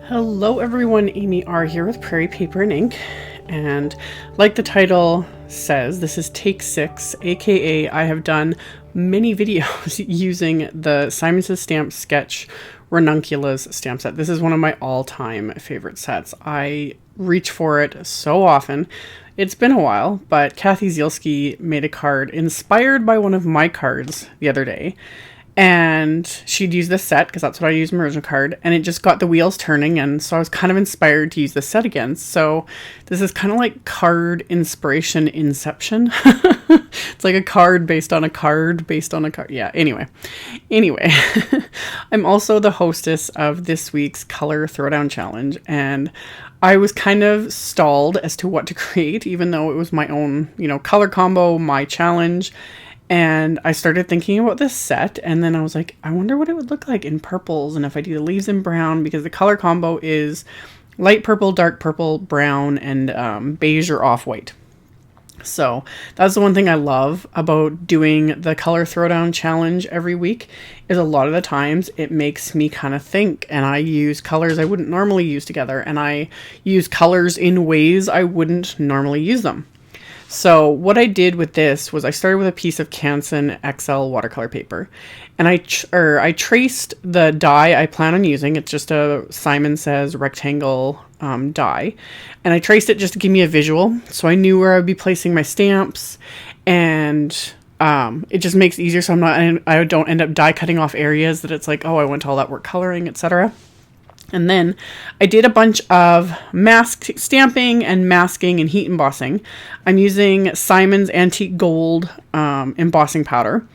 Hello everyone, AmyR here with Prairie Paper and Ink, and like the title says, this is take 6, aka I have done many videos using the Simon Says Stamp Sketch Ranunculus stamp set. This is one of my all-time favorite sets. I reach for it so often. It's been a while, but Kathy Zielski made a card inspired by one of my cards the other day. And she'd use this set because that's what I use my original card, and it just got the wheels turning, and so I was kind of inspired to use this set again. So this is kind of like card inspiration inception. It's like a card based on a card based on a card. Yeah, anyway. I'm also the hostess of this week's Color Throwdown Challenge, and I was kind of stalled as to what to create, even though it was my own, color combo, my challenge. And I started thinking about this set, and then I was like, I wonder what it would look like in purples, and if I do the leaves in brown, because the color combo is light purple, dark purple, brown, and beige or off-white. So that's the one thing I love about doing the Color Throwdown Challenge every week, is a lot of the times it makes me kind of think, and I use colors I wouldn't normally use together, and I use colors in ways I wouldn't normally use them. So what I did with this was I started with a piece of Canson XL watercolor paper, and I traced the die I plan on using. It's just a Simon Says rectangle die, and I traced it just to give me a visual, so I knew where I would be placing my stamps, and it just makes it easier, so I don't end up die cutting off areas that it's like, oh, I went to all that work coloring, etc. And then I did a bunch of mask stamping and masking and heat embossing. I'm using Simon's Antique Gold embossing powder.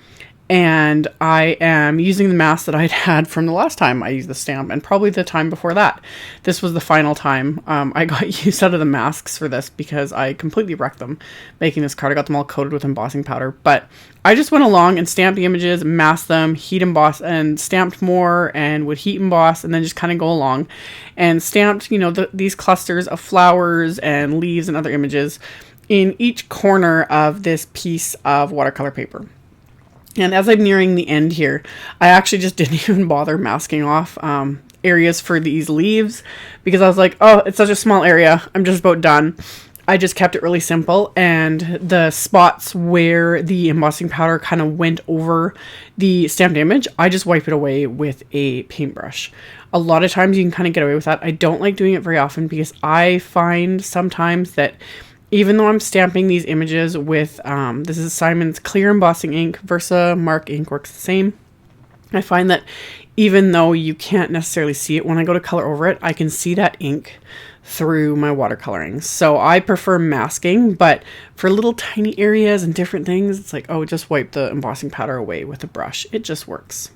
And I am using the mask that I'd had from the last time I used the stamp, and probably the time before that. This was the final time I got used out of the masks for this, because I completely wrecked them making this card. I got them all coated with embossing powder. But I just went along and stamped the images, masked them, heat embossed, and stamped more, and would heat emboss, and then just kind of go along and stamped, these clusters of flowers and leaves and other images in each corner of this piece of watercolor paper. And as I'm nearing the end here, I actually just didn't even bother masking off areas for these leaves, because I was like, oh, it's such a small area, I'm just about done. I just kept it really simple, and the spots where the embossing powder kind of went over the stamped image, I just wipe it away with a paintbrush. A lot of times you can kind of get away with that. I don't like doing it very often, because I find sometimes that even though I'm stamping these images with, this is Simon's clear embossing ink, Versa Mark ink works the same. I find that even though you can't necessarily see it, when I go to color over it, I can see that ink through my watercoloring. So I prefer masking, but for little tiny areas and different things, it's like, oh, just wipe the embossing powder away with a brush. It just works.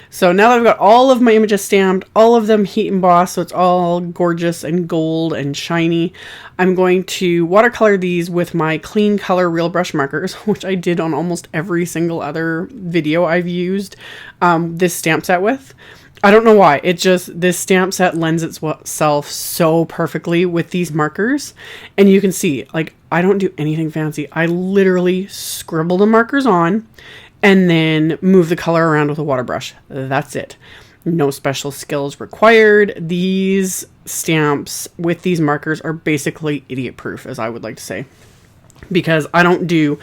So now that I've got all of my images stamped, all of them heat embossed, so it's all gorgeous and gold and shiny, I'm going to watercolor these with my clean color real brush markers, which I did on almost every single other video I've used this stamp set with. I don't know why, this stamp set lends itself so perfectly with these markers. And you can see, like, I don't do anything fancy. I literally scribble the markers on and then move the color around with a water brush. That's it. No special skills required. These stamps with these markers are basically idiot proof, as I would like to say, because I don't do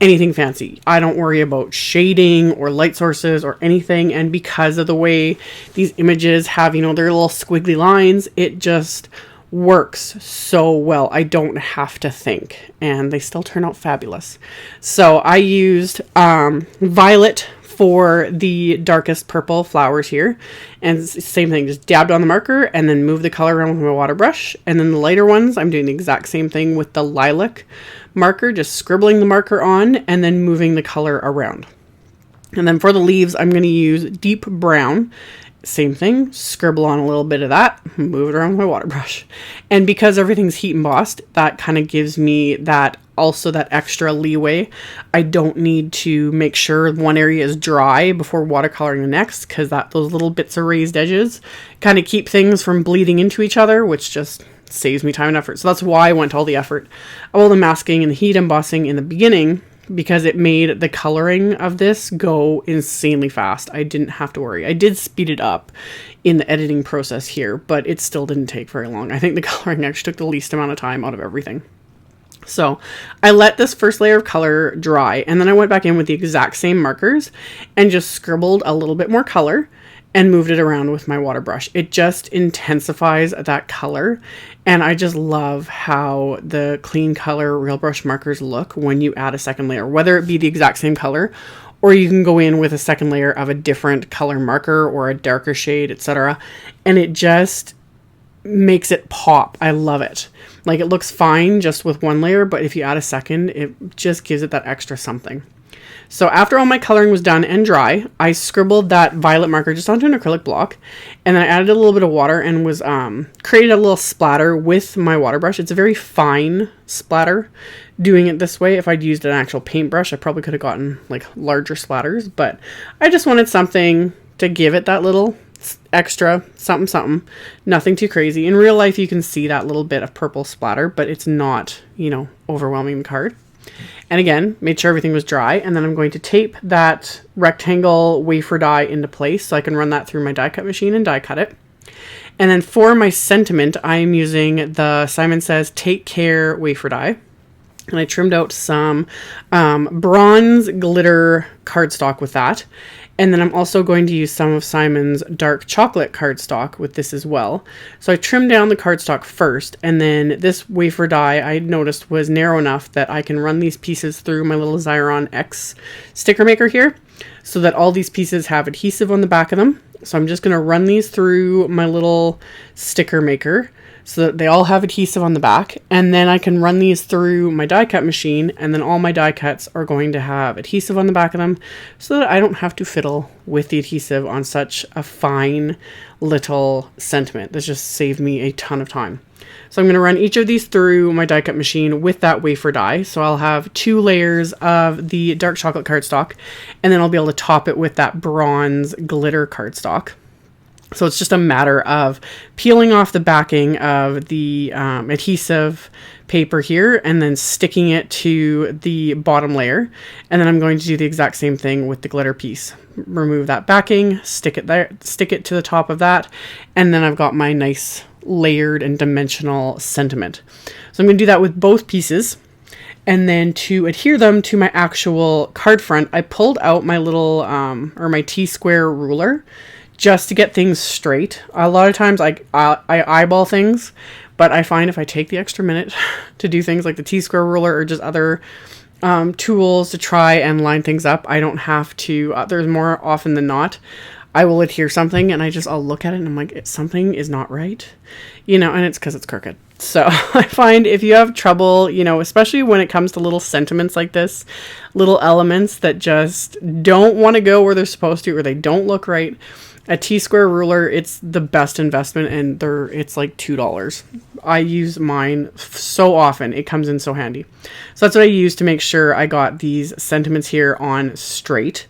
anything fancy. I don't worry about shading or light sources or anything, and because of the way these images have, their little squiggly lines, it just works so well. I don't have to think, and they still turn out fabulous. So I used violet for the darkest purple flowers here, and same thing, just dabbed on the marker and then move the color around with my water brush. And then the lighter ones, I'm doing the exact same thing with the lilac marker, just scribbling the marker on and then moving the color around. And then for the leaves, I'm going to use deep brown. Same thing, scribble on a little bit of that, move it around with my water brush. And because everything's heat embossed, that kind of gives me that extra leeway. I don't need to make sure one area is dry before watercoloring the next, because those little bits of raised edges kind of keep things from bleeding into each other, which just saves me time and effort. So that's why I went to all the effort of all the masking and the heat embossing in the beginning, because it made the coloring of this go insanely fast. I didn't have to worry. I did speed it up in the editing process here, but it still didn't take very long. I think the coloring actually took the least amount of time out of everything. So I let this first layer of color dry, and then I went back in with the exact same markers and just scribbled a little bit more color and moved it around with my water brush. It just intensifies that color, and I just love how the clean color real brush markers look when you add a second layer, whether it be the exact same color or you can go in with a second layer of a different color marker or a darker shade, etc. And it just makes it pop. I love it. Like, it looks fine just with one layer, but if you add a second, it just gives it that extra something. So after all my coloring was done and dry, I scribbled that violet marker just onto an acrylic block, and then I added a little bit of water and was created a little splatter with my water brush. It's a very fine splatter. Doing it this way, if I'd used an actual paintbrush, I probably could have gotten like larger splatters, but I just wanted something to give it that little extra something, nothing too crazy. In real life, you can see that little bit of purple splatter, but it's not, you know, overwhelming the card. And again, made sure everything was dry, and then I'm going to tape that rectangle wafer die into place so I can run that through my die cut machine and die cut it. And then for my sentiment, I am using the Simon Says Take Care wafer die. And I trimmed out some bronze glitter cardstock with that. And then I'm also going to use some of Simon's dark chocolate cardstock with this as well. So I trimmed down the cardstock first, and then this wafer die I noticed was narrow enough that I can run these pieces through my little Xyron X sticker maker here, so that all these pieces have adhesive on the back of them. So I'm just going to run these through my little sticker maker so that they all have adhesive on the back, and then I can run these through my die cut machine, and then all my die cuts are going to have adhesive on the back of them so that I don't have to fiddle with the adhesive on such a fine little sentiment. This just saved me a ton of time. So I'm going to run each of these through my die cut machine with that wafer die. So I'll have 2 layers of the dark chocolate cardstock, and then I'll be able to top it with that bronze glitter cardstock. So it's just a matter of peeling off the backing of the adhesive paper here and then sticking it to the bottom layer. And then I'm going to do the exact same thing with the glitter piece. Remove that backing, stick it there, stick it to the top of that, and then I've got my nice layered and dimensional sentiment. So I'm going to do that with both pieces. And then to adhere them to my actual card front, I pulled out my little or my T-square ruler just to get things straight. A lot of times I eyeball things, but I find if I take the extra minute to do things like the T-square ruler or just other tools to try and line things up, I don't have to, there's more often than not, I will adhere something and I'll look at it and I'm like, something is not right, you know, and it's because it's crooked. So I find if you have trouble, you know, especially when it comes to little sentiments like this, little elements that just don't want to go where they're supposed to, or they don't look right, a T-square ruler, it's the best investment, and it's like $2. I use mine so often. It comes in so handy. So that's what I use to make sure I got these sentiments here on straight,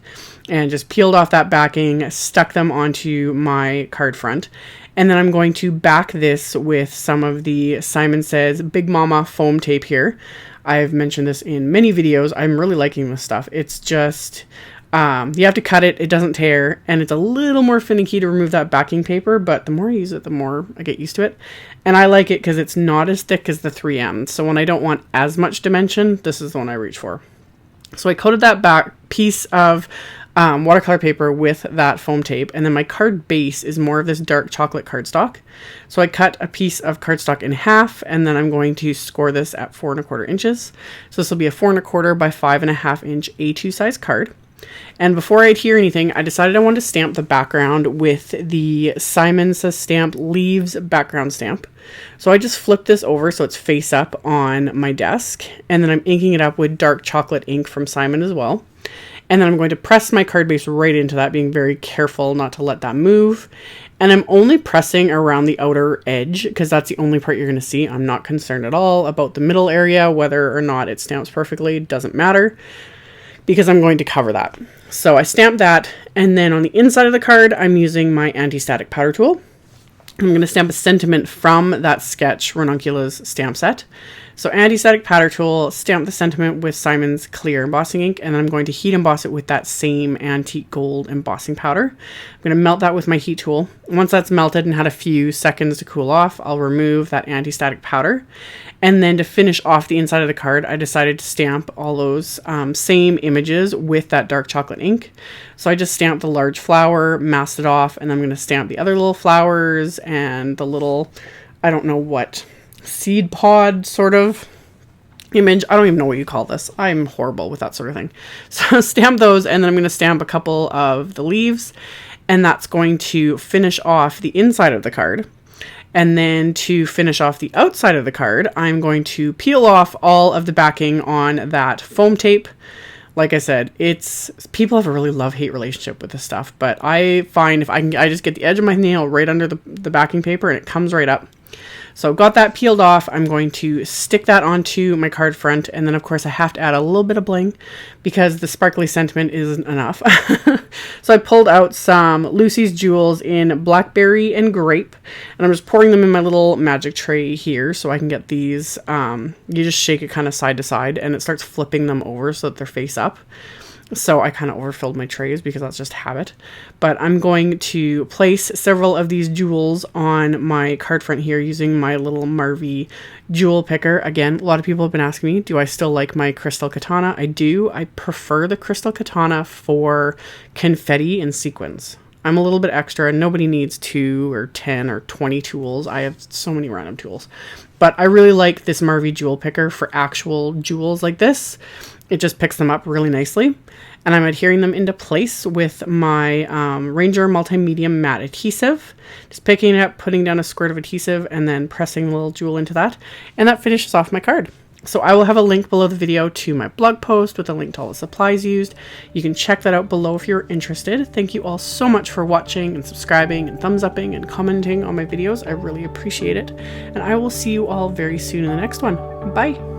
and just peeled off that backing, stuck them onto my card front. And then I'm going to back this with some of the Simon Says Big Mama foam tape here. I've mentioned this in many videos. I'm really liking this stuff. It's just, you have to cut it, it doesn't tear, and it's a little more finicky to remove that backing paper, but the more I use it, the more I get used to it. And I like it because it's not as thick as the 3M. So when I don't want as much dimension, this is the one I reach for. So I coated that back piece of watercolor paper with that foam tape, and then my card base is more of this dark chocolate cardstock. So I cut a piece of cardstock in half, and then I'm going to score this at 4 1/4 inches. So this will be a 4 1/4 by 5 1/2 inch A2 size card. And before I adhere anything, I decided I wanted to stamp the background with the Simon Says Stamp Leaves background stamp. So I just flipped this over so it's face up on my desk, and then I'm inking it up with dark chocolate ink from Simon as well. And then I'm going to press my card base right into that, being very careful not to let that move. And I'm only pressing around the outer edge because that's the only part you're going to see. I'm not concerned at all about the middle area, whether or not it stamps perfectly, doesn't matter, because I'm going to cover that. So I stamped that, and then on the inside of the card, I'm using my anti-static powder tool. I'm going to stamp a sentiment from that sketch Ranunculus stamp set. So anti-static powder tool, stamp the sentiment with Simon's clear embossing ink, and then I'm going to heat emboss it with that same antique gold embossing powder. I'm going to melt that with my heat tool. Once that's melted and had a few seconds to cool off, I'll remove that anti-static powder. And then to finish off the inside of the card, I decided to stamp all those same images with that dark chocolate ink. So I just stamped the large flower, masked it off, and I'm going to stamp the other little flowers and the little, I don't know what, seed pod sort of image. I don't even know what you call this. I'm horrible with that sort of thing. So stamp those, and then I'm going to stamp a couple of the leaves, and that's going to finish off the inside of the card. And then to finish off the outside of the card, I'm going to peel off all of the backing on that foam tape. Like I said, people have a really love-hate relationship with this stuff, but I find if I just get the edge of my nail right under the backing paper and it comes right up. So got that peeled off. I'm going to stick that onto my card front, and then of course I have to add a little bit of bling because the sparkly sentiment isn't enough. So I pulled out some Lucy's Jewels in Blackberry and Grape, and I'm just pouring them in my little magic tray here so I can get these. You just shake it kind of side to side and it starts flipping them over so that they're face up. So I kind of overfilled my trays because that's just habit. But I'm going to place several of these jewels on my card front here using my little Marvy jewel picker. Again, a lot of people have been asking me, do I still like my crystal katana? I do. I prefer the crystal katana for confetti and sequins. I'm a little bit extra, and nobody needs 2 or 10 or 20 tools. I have so many random tools. But I really like this Marvy jewel picker for actual jewels like this. It just picks them up really nicely. And I'm adhering them into place with my Ranger Multimedia Matte Adhesive. Just picking it up, putting down a squirt of adhesive, and then pressing the little jewel into that. And that finishes off my card. So I will have a link below the video to my blog post with a link to all the supplies used. You can check that out below if you're interested. Thank you all so much for watching and subscribing and thumbs upping and commenting on my videos. I really appreciate it. And I will see you all very soon in the next one. Bye!